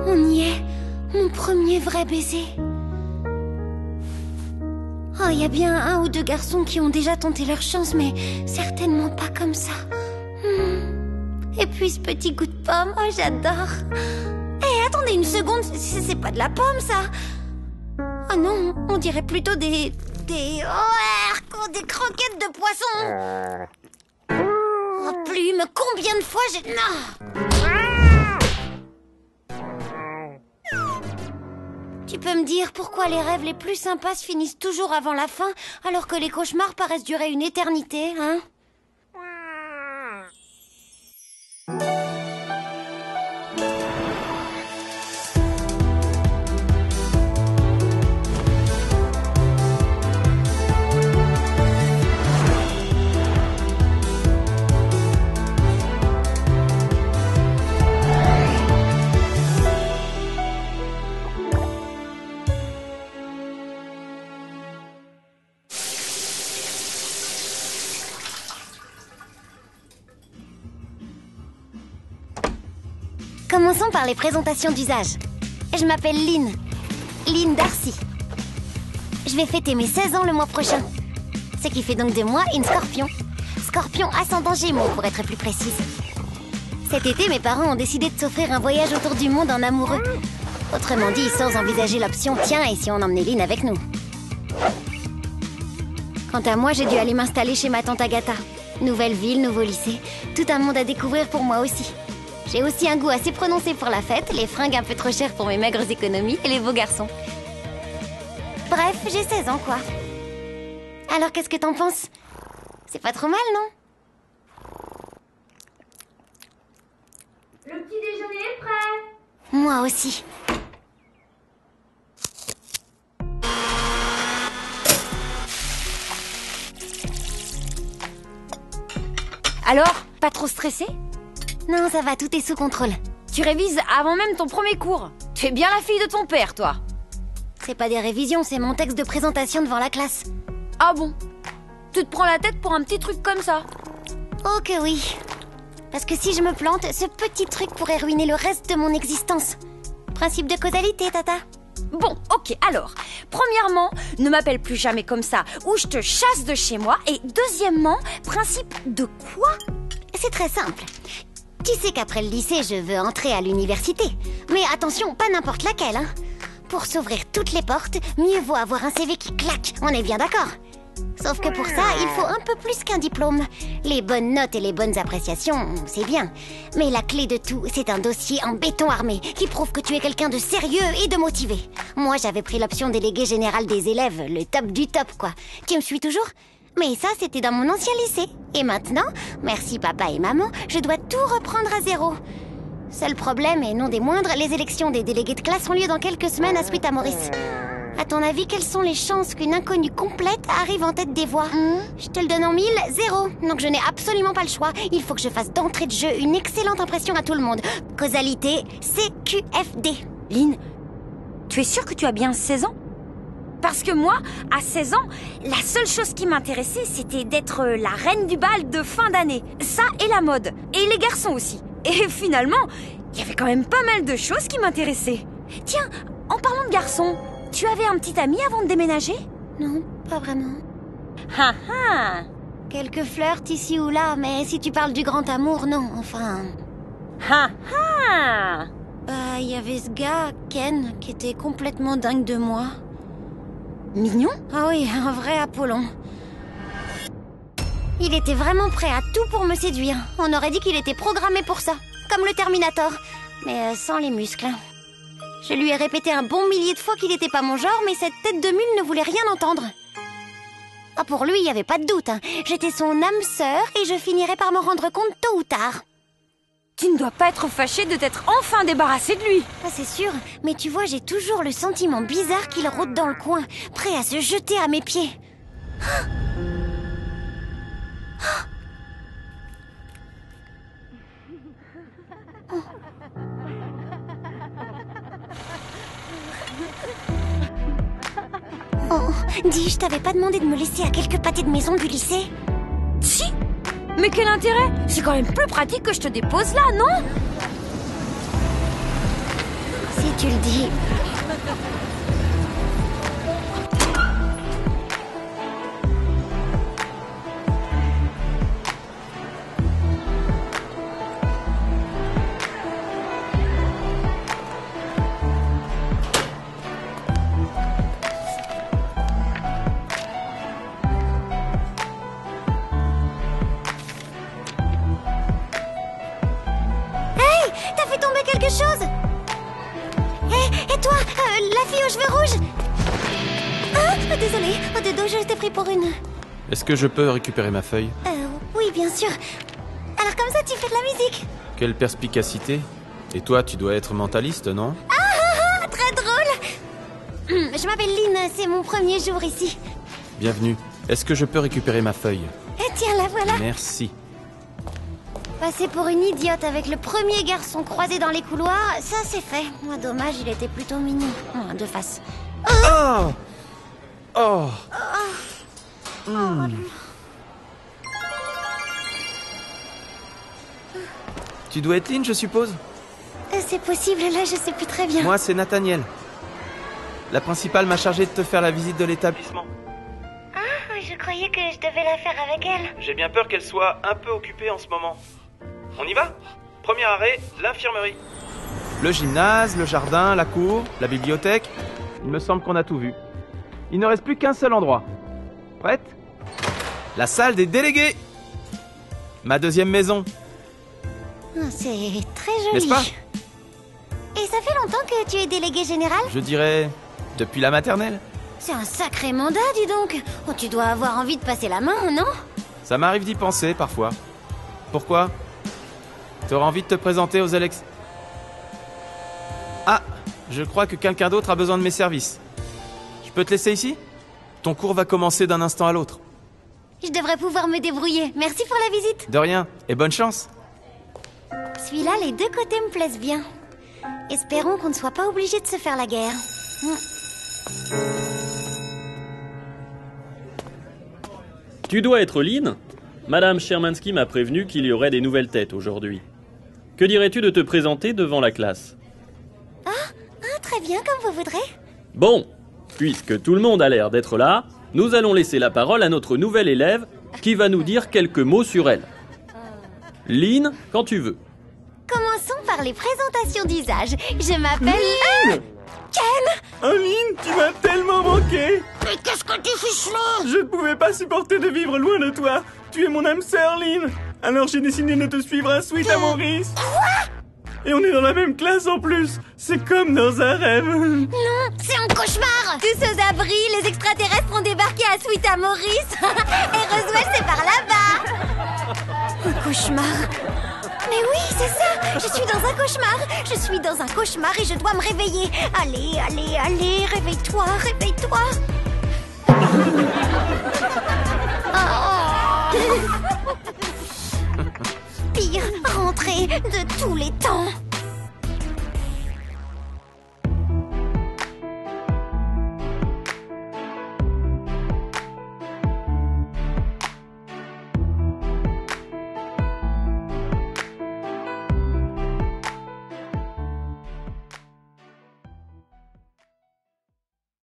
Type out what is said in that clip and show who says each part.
Speaker 1: On y est. Mon premier vrai baiser. Oh, il y a bien un ou deux garçons qui ont déjà tenté leur chance, mais certainement pas comme ça. Et puis ce petit goût de pomme, oh j'adore. Eh, attendez une seconde, c'est pas de la pomme ça. Oh non, on dirait plutôt des croquettes de poisson. Oh plume, combien de fois j'ai... Non. Tu peux me dire pourquoi les rêves les plus sympas se finissent toujours avant la fin, alors que les cauchemars paraissent durer une éternité, hein? Commençons par les présentations d'usage. Je m'appelle Lynn. Lynn Darcy. Je vais fêter mes 16 ans le mois prochain. Ce qui fait donc de moi une scorpion. Scorpion ascendant Gémeaux, pour être plus précise. Cet été, mes parents ont décidé de s'offrir un voyage autour du monde en amoureux. Autrement dit, sans envisager l'option « Tiens, et si on emmenait Lynn avec nous ?» Quant à moi, j'ai dû aller m'installer chez ma tante Agatha. Nouvelle ville, nouveau lycée. Tout un monde à découvrir pour moi aussi. J'ai aussi un goût assez prononcé pour la fête, les fringues un peu trop chères pour mes maigres économies et les beaux garçons. Bref, j'ai 16 ans, quoi. Alors, qu'est-ce que t'en penses? C'est pas trop mal, non?
Speaker 2: Le petit déjeuner est prêt.
Speaker 1: Moi aussi.
Speaker 3: Alors, pas trop stressé?
Speaker 1: Non, ça va, tout est sous contrôle.
Speaker 3: Tu révises avant même ton premier cours. Tu es bien la fille de ton père, toi.
Speaker 1: C'est pas des révisions, c'est mon texte de présentation devant la classe.
Speaker 3: Ah bon? Tu te prends la tête pour un petit truc comme ça?
Speaker 1: Oh que oui. Parce que si je me plante, ce petit truc pourrait ruiner le reste de mon existence. Principe de causalité, Tata.
Speaker 3: Bon, ok, alors, premièrement, ne m'appelle plus jamais comme ça, ou je te chasse de chez moi. Et deuxièmement, principe de quoi?
Speaker 1: C'est très simple. Tu sais qu'après le lycée, je veux entrer à l'université. Mais attention, pas n'importe laquelle, hein. Pour s'ouvrir toutes les portes, mieux vaut avoir un CV qui claque, on est bien d'accord. Sauf que pour ça, il faut un peu plus qu'un diplôme. Les bonnes notes et les bonnes appréciations, c'est bien. Mais la clé de tout, c'est un dossier en béton armé qui prouve que tu es quelqu'un de sérieux et de motivé. Moi, j'avais pris l'option délégué général des élèves, le top du top, quoi. Tu me suis toujours ? Mais ça, c'était dans mon ancien lycée. Et maintenant, merci papa et maman, je dois tout reprendre à zéro. Seul problème, et non des moindres, les élections des délégués de classe ont lieu dans quelques semaines à Suite à Maurice. À ton avis, quelles sont les chances qu'une inconnue complète arrive en tête des voix? Je te le donne en 1000, 0. Donc je n'ai absolument pas le choix. Il faut que je fasse d'entrée de jeu une excellente impression à tout le monde. Causalité, CQFD.
Speaker 3: Lynn, tu es sûre que tu as bien 16 ans? Parce que moi, à 16 ans, la seule chose qui m'intéressait, c'était d'être la reine du bal de fin d'année. Ça et la mode. Et les garçons aussi. Et finalement, il y avait quand même pas mal de choses qui m'intéressaient. Tiens, en parlant de garçons, tu avais un petit ami avant de déménager?
Speaker 1: Non, pas vraiment.
Speaker 3: Ah ah!
Speaker 1: Quelques flirts ici ou là, mais si tu parles du grand amour, non, enfin...
Speaker 3: Ah ah!
Speaker 1: Bah, il y avait ce gars, Ken, qui était complètement dingue de moi.
Speaker 3: Mignon?
Speaker 1: Ah oui, un vrai Apollon. Il était vraiment prêt à tout pour me séduire. On aurait dit qu'il était programmé pour ça, comme le Terminator, mais sans les muscles. Je lui ai répété un bon millier de fois qu'il n'était pas mon genre, mais cette tête de mule ne voulait rien entendre. Ah, pour lui, il n'y avait pas de doute, hein. J'étais son âme sœur et je finirais par m'en rendre compte tôt ou tard.
Speaker 3: Tu ne dois pas être fâchée de t'être enfin débarrassée de lui.
Speaker 1: Ah, c'est sûr, mais tu vois, j'ai toujours le sentiment bizarre qu'il rôde dans le coin, prêt à se jeter à mes pieds. Oh, dis, je t'avais pas demandé de me laisser à quelques pâtés de maison du lycée?
Speaker 3: Si? Mais quel intérêt? C'est quand même plus pratique que je te dépose là, non?
Speaker 1: Si tu le dis. T'as fait tomber quelque chose? Et toi, la fille aux cheveux rouges? Ah, désolée, au dodo, je t'ai pris pour une...
Speaker 4: Est-ce que je peux récupérer ma feuille?
Speaker 1: Oui, bien sûr. Alors comme ça, tu fais de la musique?
Speaker 4: Quelle perspicacité. Et toi, tu dois être mentaliste, non?
Speaker 1: Ah, très drôle. Je m'appelle Lynn, c'est mon premier jour ici.
Speaker 4: Bienvenue. Est-ce que je peux récupérer ma feuille?
Speaker 1: Tiens, la voilà.
Speaker 4: Merci.
Speaker 1: Passer pour une idiote avec le premier garçon croisé dans les couloirs, ça c'est fait. Moi, dommage, il était plutôt mignon. De face.
Speaker 4: Oh! Oh! Tu dois être Lynn, je suppose?
Speaker 1: C'est possible, là je sais plus très bien.
Speaker 4: Moi, c'est Nathaniel. La principale m'a chargé de te faire la visite de l'établissement.
Speaker 1: Ah, je croyais que je devais la faire avec elle.
Speaker 4: J'ai bien peur qu'elle soit un peu occupée en ce moment. On y va? Premier arrêt, l'infirmerie. Le gymnase, le jardin, la cour, la bibliothèque. Il me semble qu'on a tout vu. Il ne reste plus qu'un seul endroit. Prête? La salle des délégués. Ma deuxième maison.
Speaker 1: C'est très joli.
Speaker 4: N'est-ce pas?
Speaker 1: Et ça fait longtemps que tu es délégué général?
Speaker 4: Je dirais depuis la maternelle.
Speaker 1: C'est un sacré mandat, dis donc. Oh, tu dois avoir envie de passer la main, non?
Speaker 4: Ça m'arrive d'y penser parfois. Pourquoi? T'auras envie de te présenter aux Alex... Ah, je crois que quelqu'un d'autre a besoin de mes services. Je peux te laisser ici? Ton cours va commencer d'un instant à l'autre.
Speaker 1: Je devrais pouvoir me débrouiller. Merci pour la visite.
Speaker 4: De rien, et bonne chance.
Speaker 1: Celui-là, les deux côtés me plaisent bien. Espérons qu'on ne soit pas obligé de se faire la guerre.
Speaker 5: Tu dois être Lynn? Madame Shermansky m'a prévenu qu'il y aurait des nouvelles têtes aujourd'hui. Que dirais-tu de te présenter devant la classe?
Speaker 1: Très bien, comme vous voudrez.
Speaker 5: Bon, puisque tout le monde a l'air d'être là, nous allons laisser la parole à notre nouvelle élève qui va nous dire quelques mots sur elle. Lynn, quand tu veux.
Speaker 1: Commençons par les présentations d'usage. Je m'appelle... Ken!
Speaker 6: Oh Lynn, tu m'as tellement manqué!
Speaker 1: Mais qu'est-ce que tu fiches là?
Speaker 6: Je ne pouvais pas supporter de vivre loin de toi. Tu es mon âme sœur, Lynn. Alors j'ai décidé de te suivre à Suite à Maurice.
Speaker 1: Quoi?
Speaker 6: Et on est dans la même classe en plus. C'est comme dans un rêve.
Speaker 1: Non, c'est un cauchemar. Tous aux abris, les extraterrestres ont débarqué à Suite à Maurice. Et Roswell, c'est par là-bas. Un cauchemar. Mais oui, c'est ça. Je suis dans un cauchemar. Je suis dans un cauchemar et je dois me réveiller. Allez, allez, allez, réveille-toi, réveille-toi. Oh. Pire rentrée de tous les temps.